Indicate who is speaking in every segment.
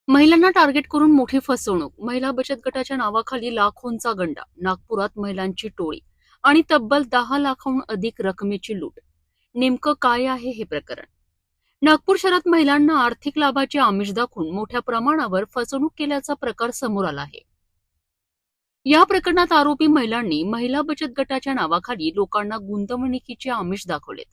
Speaker 1: महिलांना टार्गेट करून मोठी फसवणूक. महिला बचत गटाच्या नावाखाली लाखोंचा गंडा. नागपुरात महिलांची टोळी आणि तब्बल 10 लाखांहून अधिक रकमेची लूट. नेमकं काय आहे हे प्रकरण? नागपूर शहरात महिलांना आर्थिक लाभाचे आमिष दाखवून मोठ्या प्रमाणावर फसवणूक केल्याचा प्रकार समोर आला आहे. या प्रकरणात आरोपी महिलांनी महिला बचत गटाच्या नावाखाली लोकांना गुंतवणुकीचे आमिष दाखवलेत.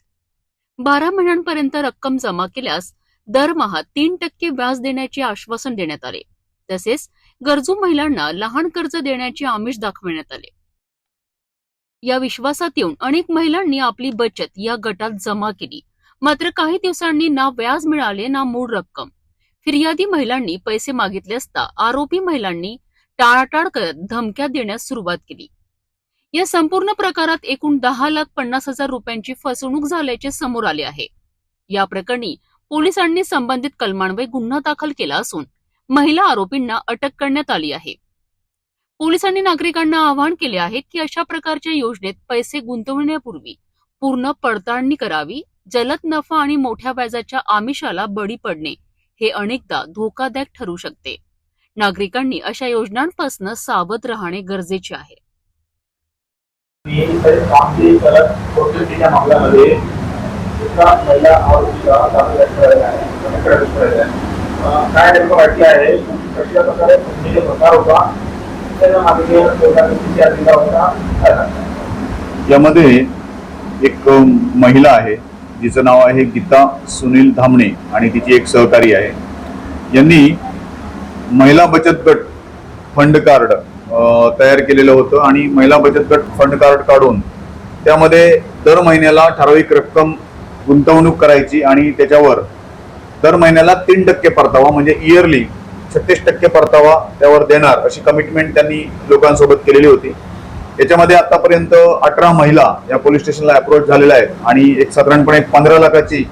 Speaker 1: 12 महिन्यांपर्यंत रक्कम जमा केल्यास दरमहा 3% व्याज देण्याचे आश्वासन देण्यात आले. तसेच गरजू महिलांना लहान कर्ज देण्याचे आमिष दाखवण्यात आले. या विश्वासात येऊन अनेक महिलांनी आपली बचत या गटात जमा केली. मात्र काही दिवसांनी ना व्याज मिळाले ना मूळ रक्कम. फिर्यादी महिलांनी पैसे मागितले असता आरोपी महिलांनी टाळाटाळ करत धमक्या देण्यास सुरुवात केली. या संपूर्ण प्रकारात एकूण 10,50,000 रुपयांची फसवणूक झाल्याचे समोर आले आहे. या प्रकरणी पोलिसांनी संबंधित कलमान्वये गुन्हा दाखल केला असून महिला आरोपींना अटक करण्यात आली आहे. पोलिसांनी नागरिकांना आवाहन केले आहे की अशा प्रकारच्या योजनेत पैसे गुंतवण्यापूर्वी पूर्ण पडताळणी करावी. जलद नफा आणि मोठ्या व्याजाच्या आमिषाला बळी पडणे हे अनेकदा धोकादायक ठरू शकते. नागरिकांनी अशा योजनांपासून सावध राहणे गरजेचे आहे.
Speaker 2: महिला आरोपीला काय नेमकं वाटलं आहे, कशा प्रकारे प्रकार होता,
Speaker 3: यामध्ये एक महिला आहे जिचं नाव आहे गीता सुनील धामणे आणि तिची एक सहकारी आहे. यांनी महिला बचत गट फंड कार्ड तयार केलेलं होतं आणि महिला बचत गट फंड कार्ड काढून त्यामध्ये दर महिन्याला ठराविक रक्कम गुंतवणूक करायची आणि त्याच्यावर दर महिन्याला 3% परतावा म्हणजे इयरली 36% परतावा त्यावर देणार अशी कमिटमेंट त्यांनी लोकांसोबत केलेली होती. याच्यामध्ये आतापर्यंत 18 महिला या पोलीस स्टेशनला अप्रोच झालेल्या आहेत आणि एक साधारणपणे 15 लाखाची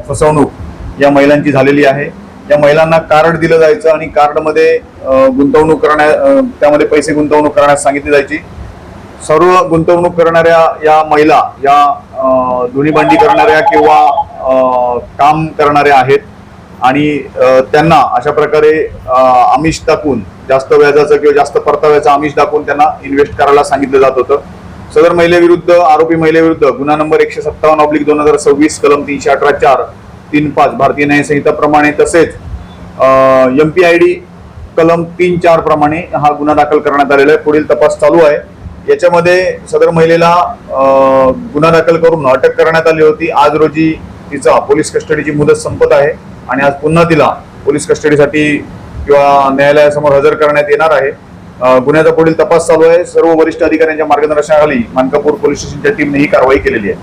Speaker 3: फसवणूक या महिलांची झालेली आहे. या महिलांना कार्ड दिलं जायचं आणि कार्डमध्ये गुंतवणूक त्यामध्ये पैसे गुंतवणूक करण्यास सांगितली जायची. सर्व गुंतवणूक करणाऱ्या या महिला या दोन्ही भांडी करणाऱ्या किंवा काम करणाऱ्या आहेत आणि त्यांना अशा प्रकारे आमिष दाखवून जास्त व्याजाचं किंवा जास्त परताव्याचं आमिष दाखवून त्यांना इन्व्हेस्ट करायला सांगितलं जात होतं. सदर महिलेविरुद्ध आरोपी महिलेविरुद्ध गुन्हा नंबर 157/2026 कलम 318(4) 3(5) भारतीय न्याय संहिता प्रमाणे तसेच MPID कलम 3(4) प्रमाणे हा गुन्हा दाखल करण्यात आलेला आहे. पुढील तपास चालू आहे. याच्यामध्ये सदर महिलेला गुन्हा दाखल करून अटक करण्यात आली होती. आज रोजी तिचा पोलीस कस्टडीची मुदत संपत आहे आणि आज पुन्हा तिला पोलीस कस्टडीसाठी किंवा न्यायालयासमोर हजर करण्यात येणार आहे. गुन्ह्याचा पुढील तपास चालू आहे. सर्व वरिष्ठ अधिकाऱ्यांच्या मार्गदर्शनाखाली मानकापूर पोलीस स्टेशनच्या टीमने ही कारवाई केलेली आहे.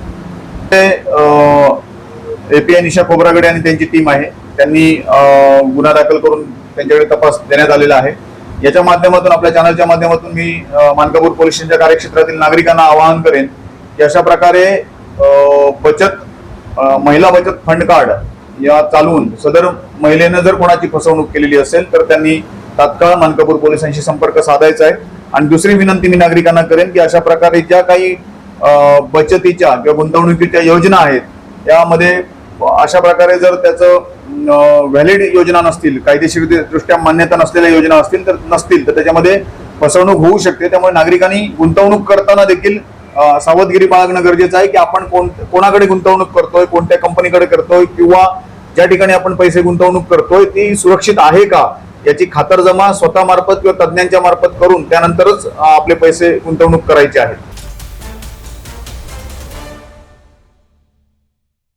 Speaker 3: API निशा खोब्रागडे आणि त्यांची टीम आहे. त्यांनी गुन्हा दाखल करून त्यांच्याकडे तपास देण्यात आलेला आहे. याच्या माध्यमातून आपल्या चॅनलच्या माध्यमातून मी मानकापूर पोलीस स्टेशनच्या कार्यक्षेत्रातील नागरिकांना आवाहन करेन की अशा प्रकारे महिला बचत फंड कार्ड या चालवून सदर महिलेनं जर कोणाची फसवणूक केलेली असेल तर त्यांनी तात्काळ मानकापूर पोलिसांशी संपर्क साधायचा आहे. आणि दुसरी विनंती मी नागरिकांना करेन की अशा प्रकारे ज्या काही बचतीच्या किंवा गुंतवणुकीच्या योजना आहेत यामध्ये अशा प्रकारे जर त्याचं व्हॅलिड योजना नसतील, कायदेशीर दृष्ट्या मान्यता नसलेल्या योजना असतील तर त्याच्यामध्ये फसवणूक होऊ शकते. त्यामुळे नागरिकांनी गुंतवणूक करताना देखील सावधगिरी बाळगणं गरजेचं आहे की आपण कोणाकडे गुंतवणूक करतोय, कोणत्या कंपनीकडे करतोय किंवा ज्या ठिकाणी आपण पैसे गुंतवणूक करतोय ती सुरक्षित आहे का याची खातरजमा स्वतः मार्फत किंवा तज्ञांच्या मार्फत करून त्यानंतरच आपले पैसे गुंतवणूक करायचे आहेत.